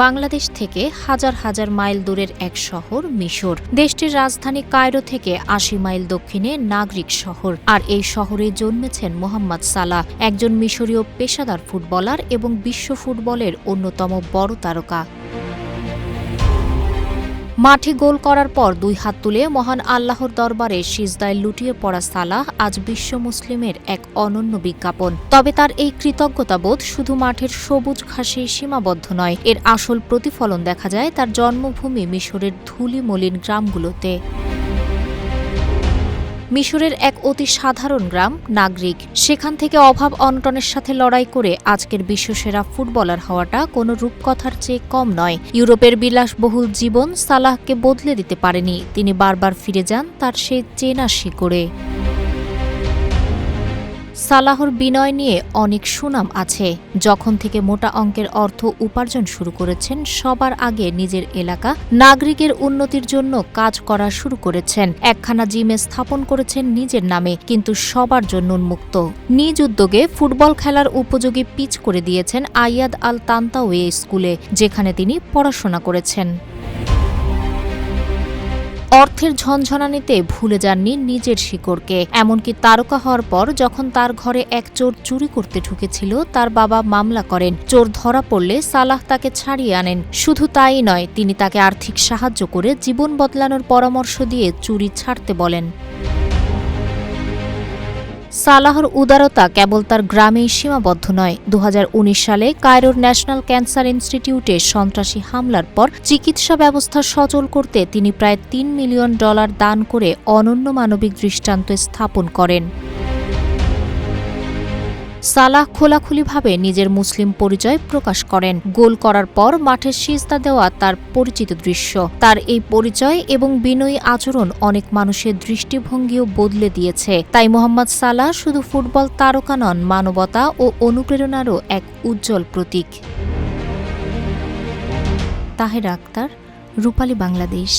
বাংলাদেশ থেকে হাজার হাজার মাইল দূরের এক শহর মিশর। দেশটির রাজধানী কায়রো থেকে ৮০ মাইল দক্ষিণে নাগরিক শহর। আর এই শহরে জন্মেছেন মোহাম্মদ সালাহ, একজন মিশরীয় পেশাদার ফুটবলার এবং বিশ্ব ফুটবলের অন্যতম বড় তারকা। মাঠে গোল করার পর দুই হাত তুলে মহান আল্লাহর দরবারে সিজদায় লুটিয়ে পড়া সালাহ আজ বিশ্ব মুসলিমের এক অনন্য বিজ্ঞাপন। তবে তার এই কৃতজ্ঞতাবোধ শুধু মাঠের সবুজ ঘাসে সীমাবদ্ধ নয়, এর আসল প্রতিফলন দেখা যায় তার জন্মভূমি মিশরের ধুলি মলিন গ্রামগুলোতে। মিশরের এক অতি সাধারণ গ্রাম নাগরিক, সেখান থেকে অভাব অনটনের সাথে লড়াই করে আজকের বিশ্বসেরা ফুটবলার হওয়াটা কোনো রূপকথার চেয়ে কম নয়। ইউরোপের বিলাসবহুল জীবন সালাহকে বদলে দিতে পারেনি, তিনি বারবার ফিরে যান তার সেই চেনা শিকড়ে। সালাহর বিনয় নিয়ে অনেক সুনাম আছে। যখন থেকে মোটা অঙ্কের অর্থ উপার্জন শুরু করেছেন, সবার আগে নিজের এলাকা নাগরিকের উন্নতির জন্য কাজ করা শুরু করেছেন। একখানা জিমে স্থাপন করেছেন নিজের নামে, কিন্তু সবার জন্য উন্মুক্ত। নিজ উদ্যোগে ফুটবল খেলার উপযোগী পিচ করে দিয়েছেন আইয়াদ আল তান্তাওয়ে স্কুলে, যেখানে তিনি পড়াশোনা করেছেন। অর্থের ঝনঝনানিতে ভুলে যাননি নিজের শিকড়কে। এমনকি তারকা হওয়ার পর যখন তার ঘরে এক চোর চুরি করতে ঢুকেছিল, তার বাবা মামলা করেন। চোর ধরা পড়লে সালাহ তাকে ছাড়িয়ে আনেন। শুধু তাই নয়, তিনি তাকে আর্থিক সাহায্য করে জীবন বদলানোর পরামর্শ দিয়ে চুরি ছাড়তে বলেন। সালাহর উদারতা কেবল তার গ্রামেই সীমাবদ্ধ নয়। ২০১৯ সালে কায়রোর ন্যাশনাল ক্যান্সার ইনস্টিটিউটে সন্ত্রাসী হামলার পর চিকিৎসা ব্যবস্থা সচল করতে তিনি প্রায় $৩ মিলিয়ন দান করে অনন্য মানবিক দৃষ্টান্ত স্থাপন করেন। সালাহ খোলাখুলিভাবে নিজের মুসলিম পরিচয় প্রকাশ করেন। গোল করার পর মাঠে সিজদা দেওয়া তার পরিচিত দৃশ্য। তার এই পরিচয় এবং বিনয়ী আচরণ অনেক মানুষের দৃষ্টিভঙ্গিও বদলে দিয়েছে। তাই মোহাম্মদ সালাহ শুধু ফুটবল তারকা নন, মানবতা ও অনুপ্রেরণারও এক উজ্জ্বল প্রতীক। তাহেরা আক্তার, রূপালী বাংলাদেশ।